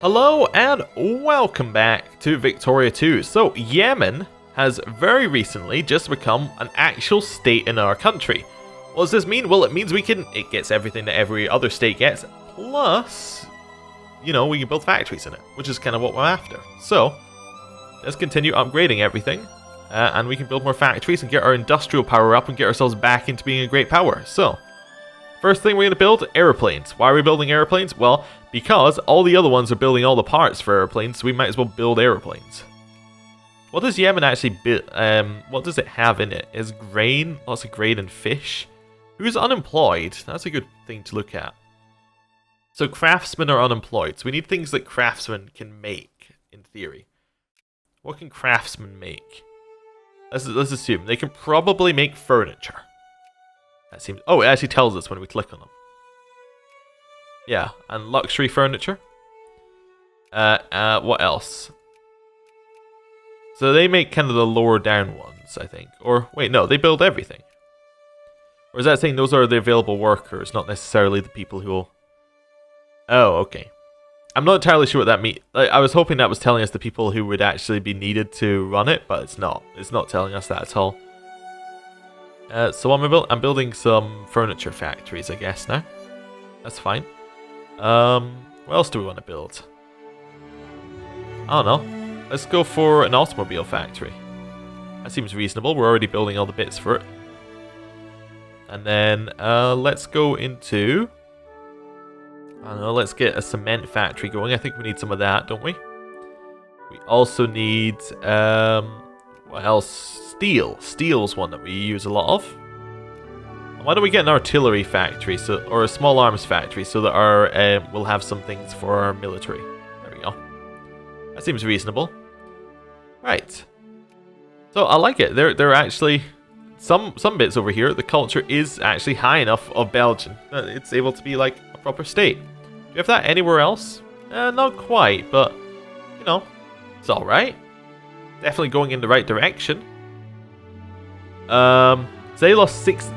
Hello and welcome back to Victoria 2. So Yemen has very recently just become an actual state in our country. What does this mean? Well, it means it gets everything that every other state gets, plus, we can build factories in it, which is kind of what we're after. So let's continue upgrading everything, and we can build more factories and get our industrial power up and get ourselves back into being a great power. So first thing we're going to build, airplanes. Why are we building airplanes? Well, because all the other ones are building all the parts for airplanes, so we might as well build airplanes. What does Yemen actually build? What does it have in it? Is grain, lots of grain and fish. Who's unemployed? That's a good thing to look at. So craftsmen are unemployed, so we need things that craftsmen can make, in theory. What can craftsmen make? Let's assume they can probably make furniture. That seems. Oh, it actually tells us when we click on them. Yeah, and luxury furniture. What else? So they make kind of the lower down ones, I think. Or wait, no, they build everything. Or is that saying those are the available workers, not necessarily the people who will... Oh, okay. I'm not entirely sure what that means. I was hoping that was telling us the people who would actually be needed to run it, but it's not. It's not telling us that at all. So I'm building some furniture factories, I guess, now. That's fine. What else do we want to build? I don't know. Let's go for an automobile factory. That seems reasonable. We're already building all the bits for it. And then, let's go into... I don't know, let's get a cement factory going. I think we need some of that, don't we? We also need, what else? Steel. Steel's one that we use a lot of. Why don't we get an artillery factory, or a small arms factory, so that we'll have some things for our military. There we go. That seems reasonable. Right. So I like it. There are actually some bits over here. The culture is actually high enough of Belgium that it's able to be like a proper state. Do you have that anywhere else? Not quite, but it's all right. Definitely going in the right direction. So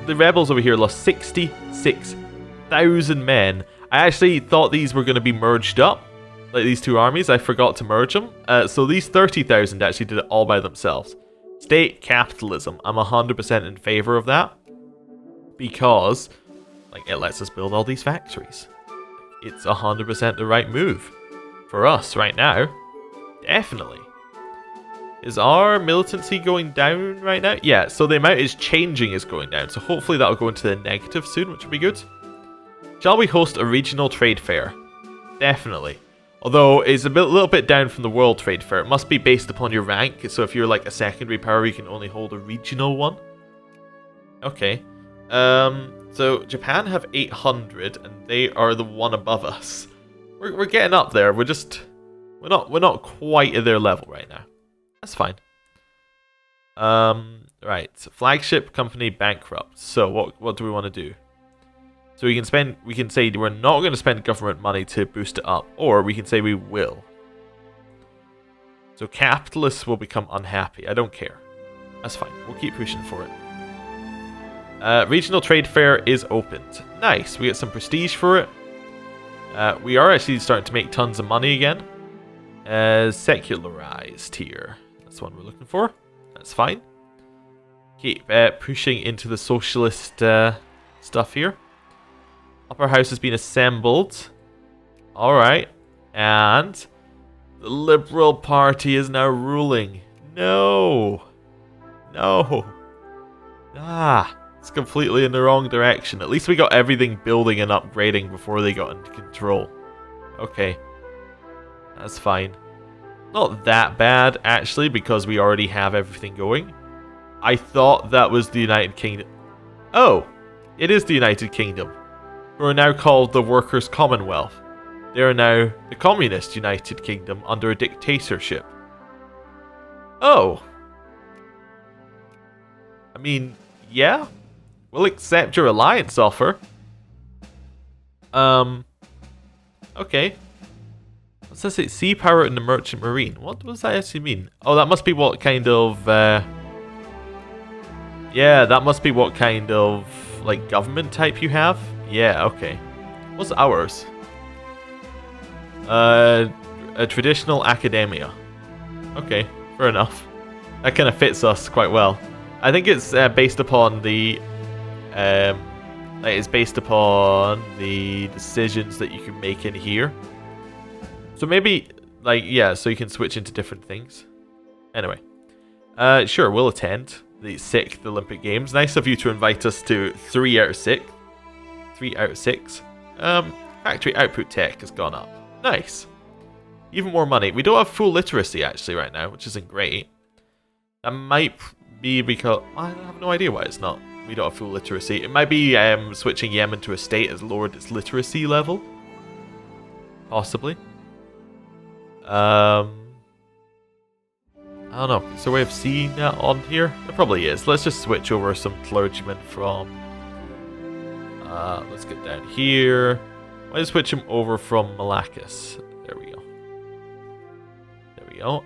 the rebels over here lost 66,000 men. I actually thought these were going to be merged up, like these two armies. I forgot to merge them. So these 30,000 actually did it all by themselves. State capitalism. I'm 100% in favor of that. Because, it lets us build all these factories. It's 100% the right move. For us right now. Definitely. Is our militancy going down right now? Yeah, so the amount is changing is going down. So hopefully that'll go into the negative soon, which will be good. Shall we host a regional trade fair? Definitely. Although it's a little bit down from the world trade fair. It must be based upon your rank. So if you're like a secondary power, you can only hold a regional one. Okay. So Japan have 800 and they are the one above us. We're getting up there. We're not quite at their level right now. That's fine. Right. Flagship company bankrupt. So what do we want to do? So we can say we're not going to spend government money to boost it up, or we can say we will. So capitalists will become unhappy. I don't care. That's fine. We'll keep pushing for it. Regional trade fair is opened. Nice. We get some prestige for it. We are actually starting to make tons of money again. Secularized here. That's what we're looking for. That's fine. Keep pushing into the socialist stuff here. Upper house has been assembled. Alright. And the Liberal Party is now ruling. No. No. It's completely in the wrong direction. At least we got everything building and upgrading before they got into control. Okay. That's fine. Not that bad, actually, because we already have everything going. I thought that was the United Kingdom. Oh, it is the United Kingdom, who are now called the Workers' Commonwealth. They are now the Communist United Kingdom under a dictatorship. Oh. I mean, yeah. We'll accept your alliance offer. Okay. What's that say? Sea power in the merchant marine. What does that actually mean? Oh, that must be what kind of... yeah, that must be what kind of, government type you have. Yeah, okay. What's ours? a traditional academia. Okay, fair enough. That kind of fits us quite well. I think it's based upon the decisions that you can make in here. So maybe, like, yeah, so you can switch into different things. Anyway, sure, we'll attend the 6th Olympic Games. Nice of you to invite us to 3 out of 6. 3 out of 6. Factory output tech has gone up. Nice. Even more money. We don't have full literacy actually right now, which isn't great. That might be because I have no idea why it's not. We don't have full literacy. It might be switching Yemen to a state has lowered its literacy level. Possibly. I don't know. Is there a way of seeing that on here? There probably is. Let's just switch over some clergymen from... let's get down here. Let's switch him over from Malacus. There we go. There we go.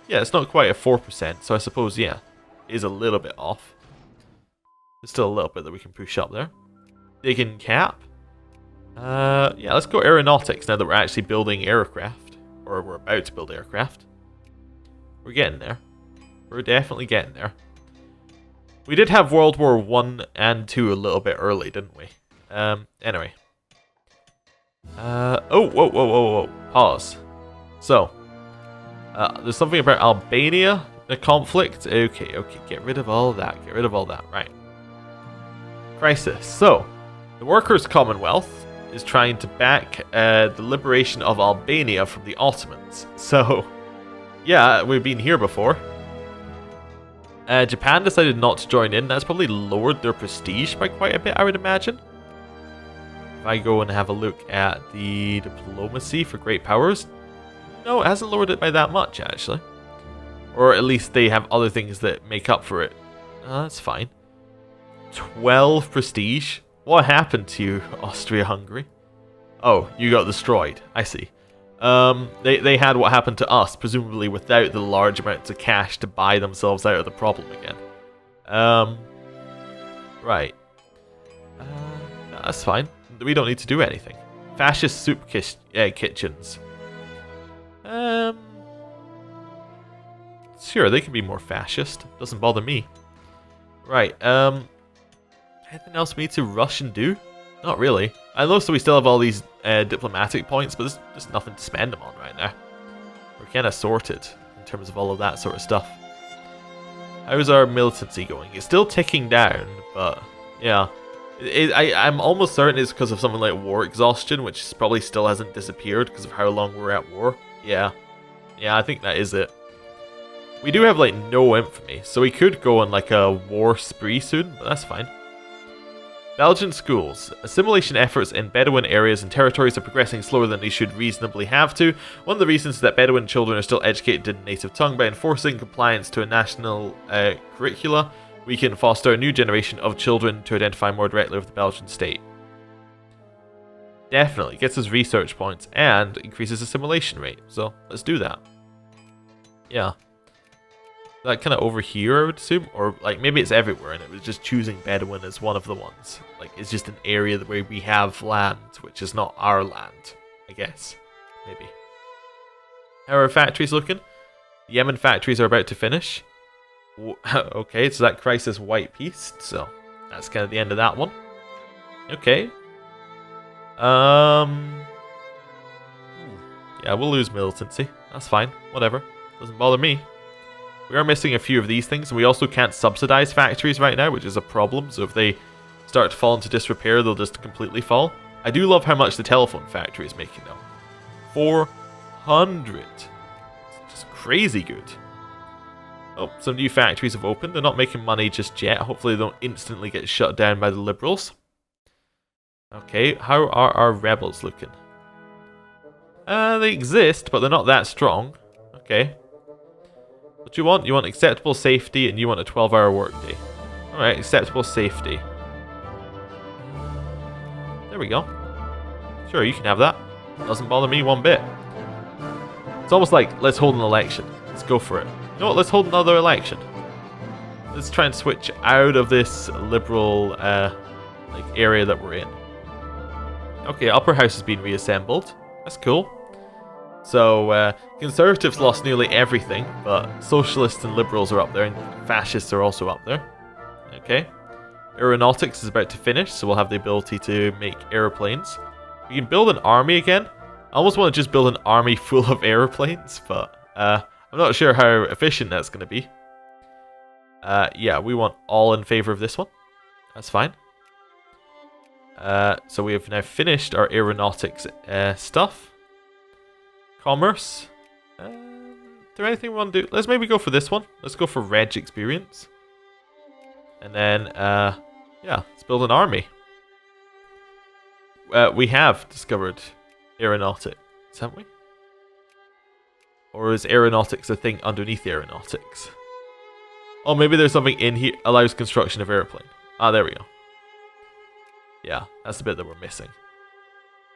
Yeah, it's not quite a 4%, so I suppose, yeah, it is a little bit off. There's still a little bit that we can push up there. Digging cap. Yeah, let's go aeronautics now that we're actually building aircraft. Or we're about to build aircraft. We're getting there. We're definitely getting there. We did have World War 1 and 2 a little bit early, didn't we? Anyway. Oh, whoa. Pause. So, there's something about Albania, the conflict. Okay, get rid of all that. Get rid of all that. Right. Crisis. So, the Workers' Commonwealth is trying to back the liberation of Albania from the Ottomans. So, yeah, we've been here before. Japan decided not to join in. That's probably lowered their prestige by quite a bit, I would imagine. If I go and have a look at the diplomacy for great powers, no, it hasn't lowered it by that much, actually. Or at least they have other things that make up for it. That's fine. 12 prestige. What happened to you, Austria-Hungary? Oh, you got destroyed. I see. They had what happened to us, presumably without the large amounts of cash to buy themselves out of the problem again. Right. That's fine. We don't need to do anything. Fascist soup kitchens. Sure, they can be more fascist. Doesn't bother me. Right, anything else we need to rush and do? Not really. I know, so we still have all these diplomatic points, but there's just nothing to spend them on right now. We're kind of sorted in terms of all of that sort of stuff. How's our militancy going? It's still ticking down, but yeah. I'm almost certain it's because of something like war exhaustion, which probably still hasn't disappeared because of how long we're at war. Yeah, I think that is it. We do have like no infamy, so we could go on like a war spree soon, but that's fine. Belgian schools. Assimilation efforts in Bedouin areas and territories are progressing slower than they should reasonably have to. One of the reasons is that Bedouin children are still educated in native tongue. By enforcing compliance to a national curricula, we can foster a new generation of children to identify more directly with the Belgian state. Definitely. Gets us research points and increases assimilation rate. So, let's do that. Yeah. That kind of over here, I would assume? Or, like, maybe it's everywhere and it was just choosing Bedouin as one of the ones. Like, it's just an area where we have land, which is not our land, I guess. Maybe. How are our factories looking? The Yemen factories are about to finish. Okay, so that crisis white piece, so that's kind of the end of that one. Okay. Yeah, we'll lose militancy. That's fine. Whatever. Doesn't bother me. We are missing a few of these things, and we also can't subsidize factories right now, which is a problem. So if they start to fall into disrepair, they'll just completely fall. I do love how much the telephone factory is making though. 400. It's just crazy good. Oh, some new factories have opened. They're not making money just yet. Hopefully they don't instantly get shut down by the liberals. Okay, how are our rebels looking? They exist, but they're not that strong. Okay. What do you want? You want acceptable safety, and you want a 12-hour workday. Alright, acceptable safety. There we go. Sure, you can have that. Doesn't bother me one bit. It's almost like, let's hold an election. Let's go for it. You know what, let's hold another election. Let's try and switch out of this liberal like area that we're in. Okay, upper house has been reassembled. That's cool. So, Conservatives lost nearly everything, but Socialists and Liberals are up there, and Fascists are also up there. Okay. Aeronautics is about to finish, so we'll have the ability to make airplanes. We can build an army again. I almost want to just build an army full of airplanes, but I'm not sure how efficient that's going to be. Yeah, we want all in favor of this one. That's fine. So we have now finished our aeronautics stuff. Commerce. Is there anything we want to do? Let's maybe go for this one. Let's go for Reg experience. And then, yeah, let's build an army. We have discovered aeronautics, haven't we? Or is aeronautics a thing underneath aeronautics? Oh, maybe there's something in here. Allows construction of airplane. Ah, there we go. Yeah, that's the bit that we're missing.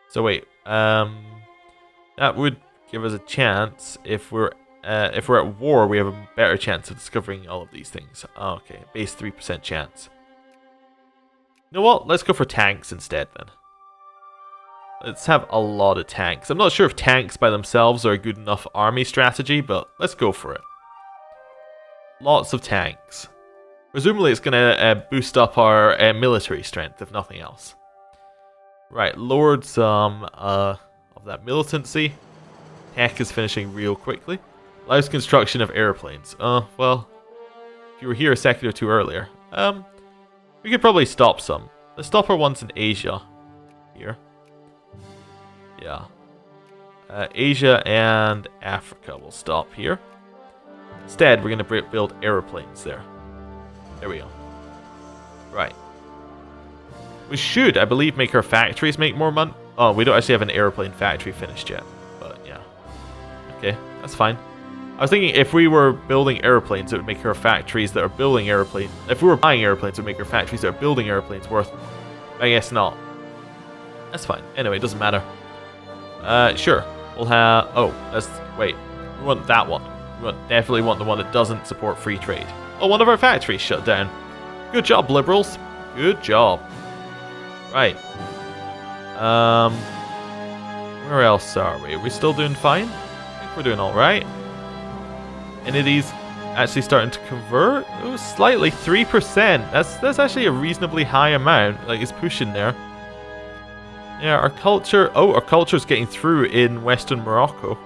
So wait, that would give us a chance if we're at war. We have a better chance of discovering all of these things. Oh, okay, base 3% chance. You know what? Let's go for tanks instead then. Let's have a lot of tanks. I'm not sure if tanks by themselves are a good enough army strategy, but let's go for it. Lots of tanks. Presumably it's going to boost up our military strength, if nothing else. Right, lowered some of that militancy. Tech is finishing real quickly. Allows construction of airplanes. Well, if you were here a second or two earlier, we could probably stop some. Let's stop our ones in Asia. Here. Yeah. Asia and Africa will stop here. Instead, we're going to build airplanes there. There we go. Right. We should, I believe, make our factories make more money. Oh, we don't actually have an airplane factory finished yet. But, yeah. Okay, that's fine. I was thinking if we were building airplanes, it would make our factories that are building airplanes... If we were buying airplanes, it would make our factories that are building airplanes worth... I guess not. That's fine. Anyway, it doesn't matter. Sure. We'll have... Oh, let's... Wait. We want that one. We definitely want the one that doesn't support free trade. Oh, one of our factories shut down. Good job, Liberals. Good job. Right. Where else are we? Are we still doing fine? I think we're doing alright. Any of these actually starting to convert? Oh, slightly. 3%. That's actually a reasonably high amount. Like, it's pushing there. Yeah, our culture... Oh, our culture's getting through in Western Morocco.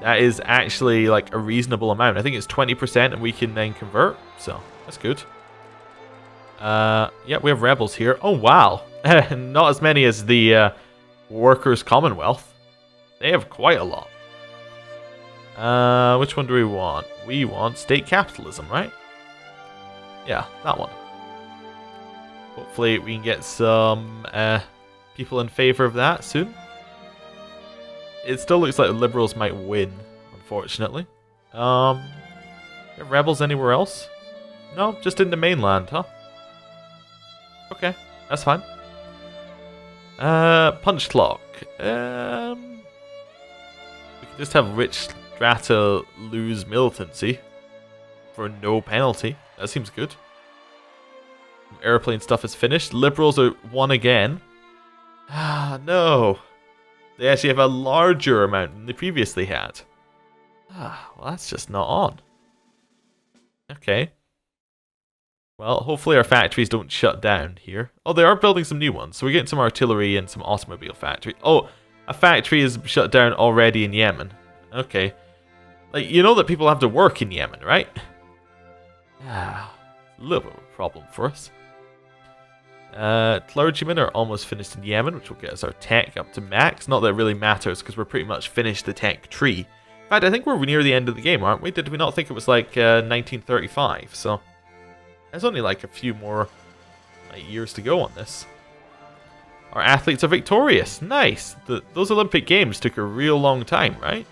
That is actually like a reasonable amount. I think it's 20% and we can then convert. So, that's good. Yeah, we have rebels here. Oh, wow. Not as many as the Workers' Commonwealth. They have quite a lot. Which one do we want? We want state capitalism, right? Yeah, that one. Hopefully we can get some people in favor of that soon. It still looks like the Liberals might win, unfortunately. Have rebels anywhere else? No, just in the mainland, huh? Okay, that's fine. Punch clock. We can just have rich strata lose militancy for no penalty. That seems good. Airplane stuff is finished. Liberals are won again. Ah, no. They actually have a larger amount than they previously had. Ah, well, that's just not on. Okay. Well, hopefully our factories don't shut down here. Oh, they are building some new ones. So we're getting some artillery and some automobile factory. Oh, a factory is shut down already in Yemen. Okay. Like, you know that people have to work in Yemen, right? Ah, a little bit of a problem for us. Clergymen are almost finished in Yemen, which will get us our tech up to max. Not that it really matters, because we're pretty much finished the tech tree. In fact, I think we're near the end of the game, aren't we? Did we not think it was like 1935? So, there's only like a few more years to go on this. Our athletes are victorious. Nice. Those Olympic Games took a real long time, right?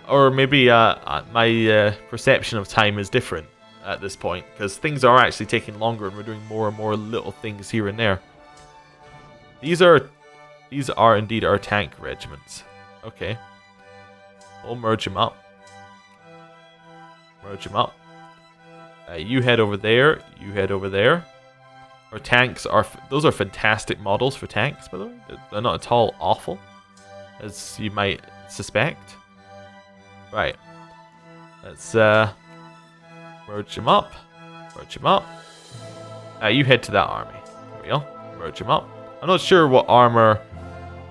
Or maybe my perception of time is different at this point, because things are actually taking longer and we're doing more and more little things here and there. These are indeed our tank regiments. Okay. We'll merge them up. Merge them up. You head over there. You head over there. Our tanks are... Those are fantastic models for tanks, by the way. They're not at all awful. as you might suspect. Right. Let's merge them up. Merge them up. You head to that army. There we go. Merge them up. I'm not sure what armor,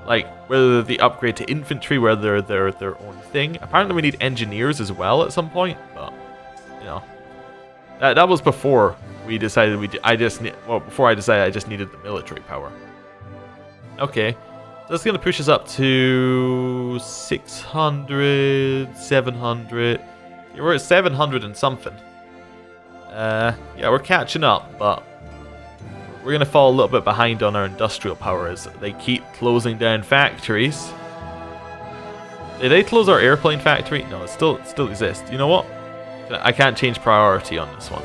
like whether the upgrade to infantry, whether they're their own thing. Apparently we need engineers as well at some point, but you know, that was before we decided before I decided I just needed the military power. Okay, that's gonna push us up to 600, 700. Yeah, we're at 700 and something. Yeah, we're catching up, but we're going to fall a little bit behind on our industrial power as they keep closing down factories. Did they close our airplane factory? No, it still exists. You know what? I can't change priority on this one.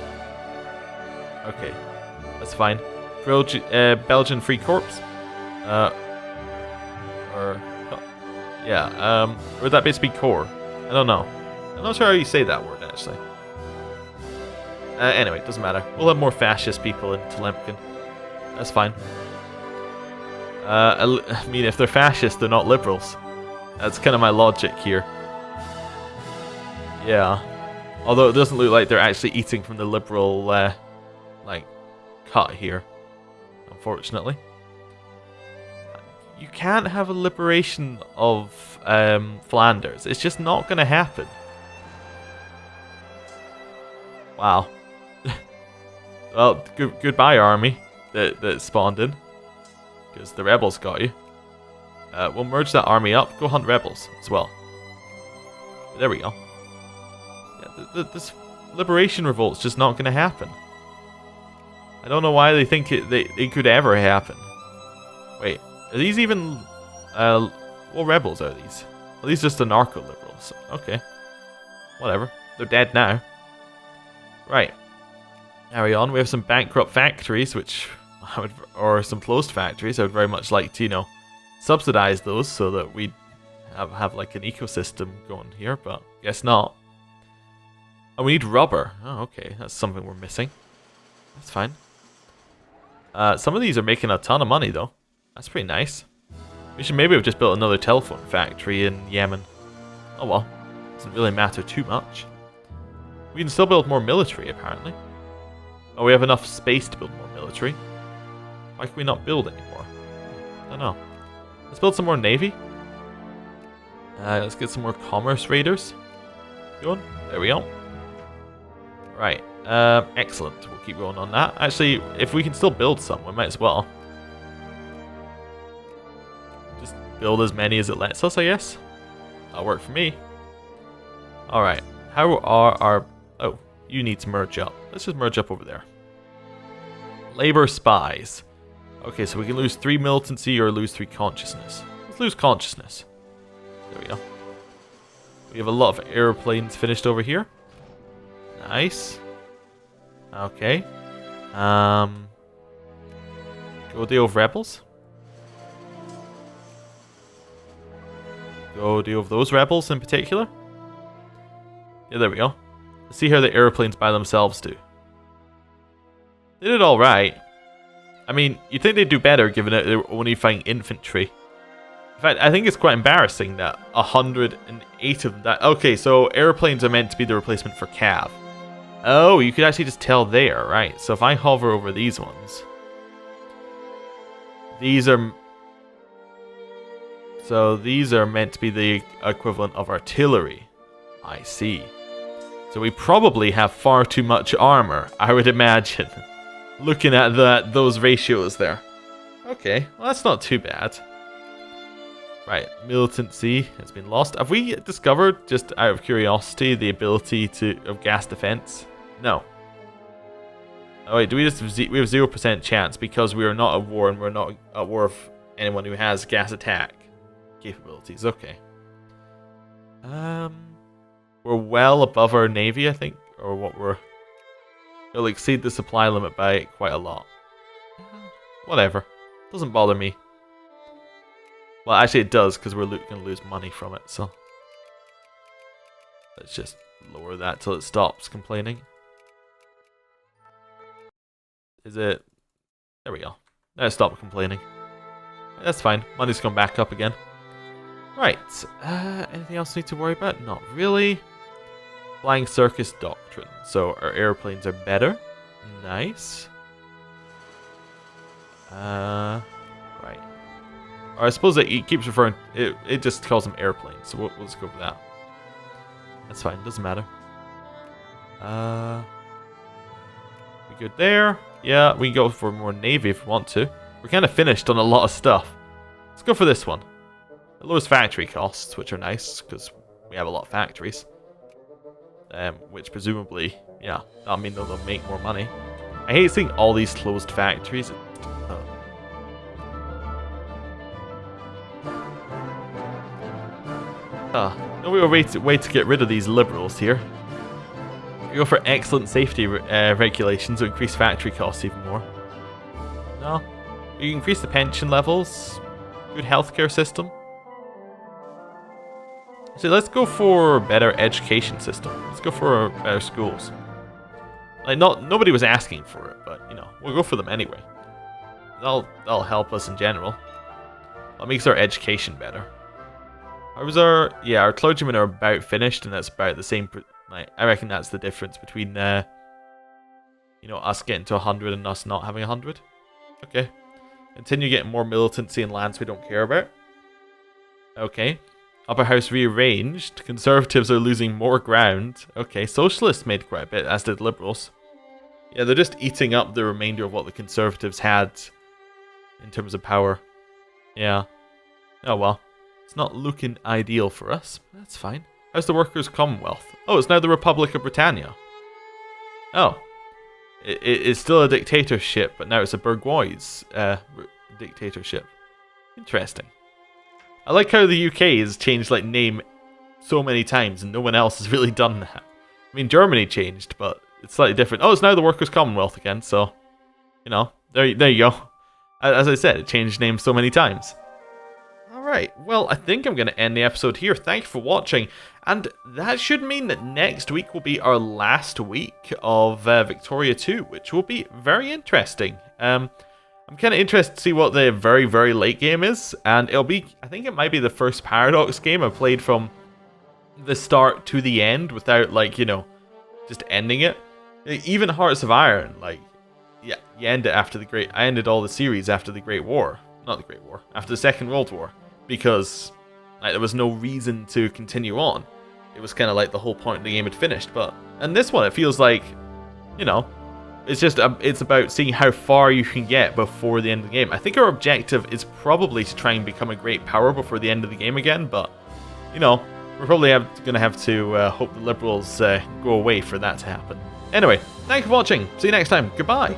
Okay, that's fine. Belgian Free Corps. Or would that basically be core? I don't know. I'm not sure how you say that word, actually. Anyway, it doesn't matter. We'll have more fascist people in Telemkin. That's fine. I mean, if they're fascist, they're not liberals. That's kind of my logic here. Yeah. Although it doesn't look like they're actually eating from the liberal, like, cut here. Unfortunately. You can't have a liberation of Flanders. It's just not going to happen. Wow. Well, goodbye, army that spawned in. Because the rebels got you. We'll merge that army up. Go hunt rebels as well. There we go. Yeah, this liberation revolt's just not going to happen. I don't know why they think it could ever happen. Wait, are these even... what rebels are these? Are these just anarcho-liberals? Okay. Whatever. They're dead now. Right. Carry on. We have some bankrupt factories, which I would, or some closed factories. I would very much like to, you know, subsidize those so that we have like an ecosystem going here, but guess not. Oh, we need rubber. Oh, okay. That's something we're missing. That's fine. Some of these are making a ton of money, though. That's pretty nice. We should maybe have just built another telephone factory in Yemen. Oh well. Doesn't really matter too much. We can still build more military, apparently. Oh, we have enough space to build more military. Why can we not build anymore? I don't know. Let's build some more navy. Let's get some more commerce raiders going. There we go. Right. Excellent. We'll keep going on that. Actually, if we can still build some, we might as well. Just build as many as it lets us, I guess. That'll work for me. Alright. How are our... Oh, you need to merge up. Let's just merge up over there. Labor spies. Okay, so we can lose 3 militancy or lose 3 consciousness. Let's lose consciousness. There we go. We have a lot of airplanes finished over here. Nice. Okay. Go deal with rebels. Go deal with those rebels in particular. Yeah, there we go. Let's see how the airplanes by themselves do. They did alright. I mean, you'd think they'd do better given that they're only fighting infantry. In fact, I think it's quite embarrassing that 108 of that... Okay, so airplanes are meant to be the replacement for cav. Oh, you could actually just tell there, right? So if I hover over these ones... These are... So these are meant to be the equivalent of artillery. I see. So we probably have far too much armor, I would imagine. Looking at those ratios there. Okay, well that's not too bad. Right, militancy has been lost. Have we discovered, just out of curiosity, the ability of gas defense? No. Oh wait, do we just we have 0% chance because we are not at war and we're not at war with anyone who has gas attack capabilities. Okay. We're well above our navy, I think, or what it'll exceed the supply limit by quite a lot. Whatever. Doesn't bother me. Well, actually it does, because we're going to lose money from it, so... Let's just lower that till it stops complaining. Is it... There we go. Now it stopped complaining. That's fine. Money's gone back up again. Right. Anything else we need to worry about? Not really. Flying circus doctrine. So our airplanes are better. Nice. Right. Or I suppose it keeps referring. It just calls them airplanes. So we'll just go for that. That's fine. Doesn't matter. We good there? Yeah, we can go for more navy if we want to. We're kind of finished on a lot of stuff. Let's go for this one. It lowers factory costs, which are nice, because we have a lot of factories. Which presumably, yeah, that'll mean they'll make more money. I hate seeing all these closed factories. No real way to get rid of these liberals here. We go for excellent safety regulations to increase factory costs even more. No. You increase the pension levels. Good healthcare system. So let's go for a better education system. Let's go for better schools. Like nobody was asking for it, but you know, we'll go for them anyway. That'll help us in general. That makes our education better. Our clergymen are about finished, and that's about the same. Like, I reckon that's the difference between us getting to 100 and us not having 100. Okay. Continue getting more militancy in lands we don't care about. Okay. Upper house rearranged. Conservatives are losing more ground. Okay, socialists made quite a bit, as did liberals. Yeah, they're just eating up the remainder of what the conservatives had in terms of power. Yeah. Oh well. It's not looking ideal for us. That's fine. How's the Workers' Commonwealth? Oh, it's now the Republic of Britannia. Oh. It's still a dictatorship, but now it's a bourgeois dictatorship. Interesting. I like how the UK has changed like name so many times and no one else has really done that. I mean, Germany changed, but it's slightly different. Oh, it's now the Workers' Commonwealth again, so, you know, there you go. As I said, it changed names so many times. Alright, well, I think I'm going to end the episode here. Thank you for watching, and that should mean that next week will be our last week of Victoria 2, which will be very interesting. I'm kind of interested to see what the very, very late game is, and I think it might be the first Paradox game I've played from the start to the end without, like, you know, just ending it. Even Hearts of Iron, like, yeah, you end it after I ended all the series after the Great War. Not the Great War, after the Second World War. Because like, there was no reason to continue on. It was kind of like the whole point of the game had finished. And this one, it feels like, you know, it's about seeing how far you can get before the end of the game. I think our objective is probably to try and become a great power before the end of the game again. But, you know, we're probably going to have to hope the Liberals go away for that to happen. Anyway, thanks for watching. See you next time. Goodbye.